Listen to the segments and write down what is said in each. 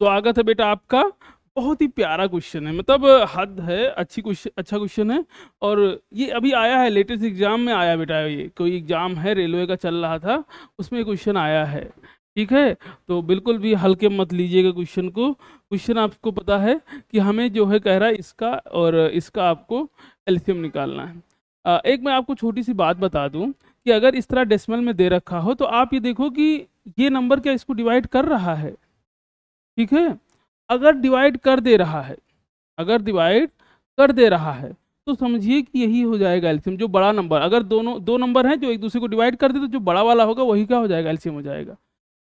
स्वागत है बेटा आपका। बहुत ही प्यारा क्वेश्चन है, मतलब हद है, अच्छा क्वेश्चन है। और ये अभी आया है, लेटेस्ट एग्जाम में आया बेटा। ये कोई एग्जाम है रेलवे का चल रहा था, उसमें क्वेश्चन आया है। ठीक है, तो बिल्कुल भी हल्के मत लीजिएगा क्वेश्चन को। क्वेश्चन आपको पता है कि हमें जो है कह रहा है इसका और इसका आपको एलसीएम निकालना है। एक मैं आपको छोटी सी बात बता दूं कि अगर इस तरह डेसिमल में दे रखा हो तो आप ये देखो कि ये नंबर क्या इसको डिवाइड कर रहा है। ठीक है, अगर डिवाइड कर दे रहा है, अगर डिवाइड कर दे रहा है तो समझिए कि यही हो जाएगा एलसीएम। जो बड़ा नंबर, अगर दोनों दो नंबर हैं जो एक दूसरे को डिवाइड कर दे तो जो बड़ा वाला होगा वही क्या हो जाएगा, एलसीएम हो जाएगा।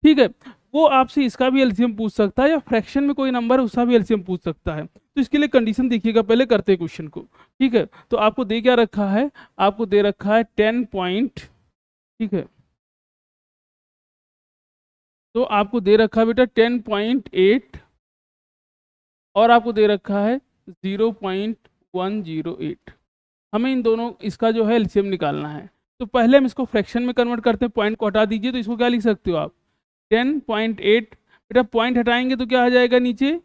ठीक है, वो आपसे इसका भी एलसीएम पूछ सकता है, या फ्रैक्शन में कोई नंबर है उसका भी एलसीएम पूछ सकता है। तो इसके लिए कंडीशन देखिएगा, पहले करते हैं क्वेश्चन को। ठीक है, तो आपको दे क्या रखा है, आपको दे रखा है 10 पॉइंट। ठीक है, तो आपको दे रखा है बेटा 10.8 और आपको दे रखा है 0.108। हमें इन दोनों इसका जो है एलसीएम निकालना है। तो पहले हम इसको फ्रैक्शन में कन्वर्ट करते हैं, पॉइंट को हटा दीजिए। तो इसको क्या लिख सकते हो आप, 10.8। बेटा पॉइंट हटाएंगे तो क्या आ जाएगा, नीचे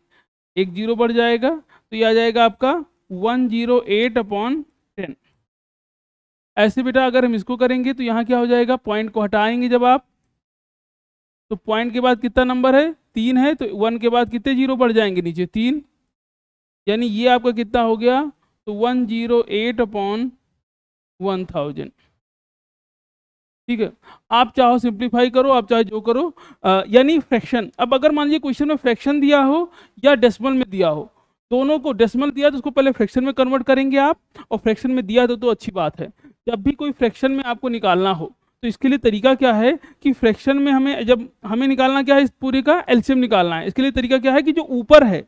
एक जीरो बढ़ जाएगा, तो ये आ जाएगा आपका 108/10। ऐसे बेटा अगर हम इसको करेंगे तो यहाँ क्या हो जाएगा, पॉइंट को हटाएंगे जब आप, तो पॉइंट के बाद कितना नंबर है, 3 है, तो 1 के बाद कितने जीरो बढ़ जाएंगे, नीचे 3, यानी ये आपका कितना हो गया, तो 108/1000। ठीक है, आप चाहो सिंप्लीफाई करो, आप चाहे जो करो, यानी फ्रैक्शन। अब अगर मान लीजिए क्वेश्चन में फ्रैक्शन दिया हो या डेसिमल में दिया हो, दोनों को, डेसिमल दिया तो उसको पहले फ्रैक्शन में कन्वर्ट करेंगे आप, और फ्रैक्शन में दिया तो अच्छी बात है। जब भी कोई फ्रैक्शन में आपको निकालना हो तो इसके लिए तरीका क्या है कि फ्रैक्शन में हमें, जब हमें निकालना क्या है, इस पूरे का एलसीएम निकालना है। इसके लिए तरीका क्या है कि जो ऊपर है,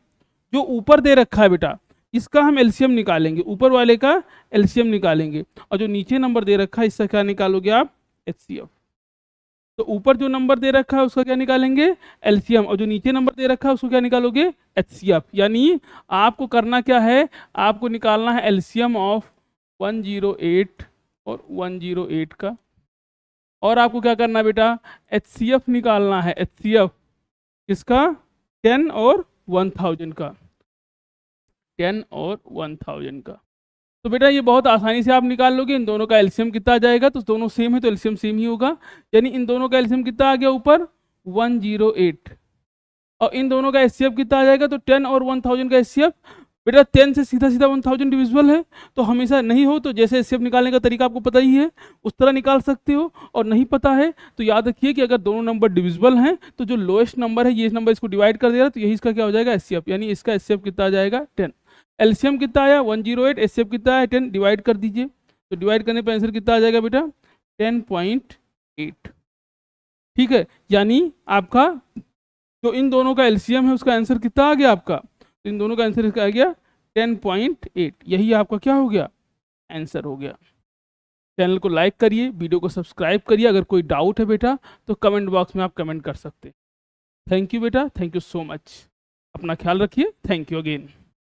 जो ऊपर दे रखा है बेटा, इसका हम एलसीएम निकालेंगे, ऊपर वाले का एलसीएम निकालेंगे। और जो नीचे नंबर दे रखा है इसका क्या निकालोगे आप, एचसीएफ। तो ऊपर जो नंबर दे रखा है उसका क्या निकालेंगे, एलसीएम, और जो नीचे नंबर दे रखा है उसको क्या निकालोगे, एचसीएफ। यानी आपको करना क्या है, आपको निकालना है एलसीएम ऑफ 108 और 108 का, और आपको क्या करना है बेटा, एचसीएफ निकालना है, एचसीएफ किसका, 10 और 1000 का, 10 और 1000 का। तो बेटा ये बहुत आसानी से आप निकाल लोगे। इन दोनों का एलसीएम कितना आ जाएगा, तो दोनों सेम है तो एलसीएम सेम ही होगा, यानी इन दोनों का एलसीएम कितना आ गया ऊपर, 108, और इन दोनों का एचसीएफ कितना आ जाएगा, तो 10 और 1000 का एचसीएफ। बेटा 10 से सीधा सीधा 1000 डिविजिबल है, तो हमेशा नहीं हो तो जैसे एचसीएफ निकालने का तरीका आपको पता ही है, उस तरह निकाल सकते हो। और नहीं पता है तो याद रखिए कि अगर दोनों नंबर डिविजिबल हैं तो जो लोएस्ट नंबर है, ये नंबर इसको डिवाइड कर देगा, तो यही इसका क्या हो जाएगा, एचसीएफ। यानी इसका एचसीएफ कितना आ जाएगा, 10। एलसीएम कितना आया, 108, एचसीएफ कितना आया, 10, डिवाइड कर दीजिए। तो डिवाइड करने पर आंसर कितना आ जाएगा बेटा, 10.8। ठीक है, यानी आपका जो इन दोनों का एलसीएम है उसका आंसर कितना आ गया आपका, तो इन दोनों का आंसर इसका आ गया 10.8। यही आपका क्या हो गया, आंसर हो गया। चैनल को लाइक करिए, वीडियो को सब्सक्राइब करिए। अगर कोई डाउट है बेटा तो कमेंट बॉक्स में आप कमेंट कर सकते हैं। थैंक यू बेटा, थैंक यू सो मच। अपना ख्याल रखिए, थैंक यू अगेन।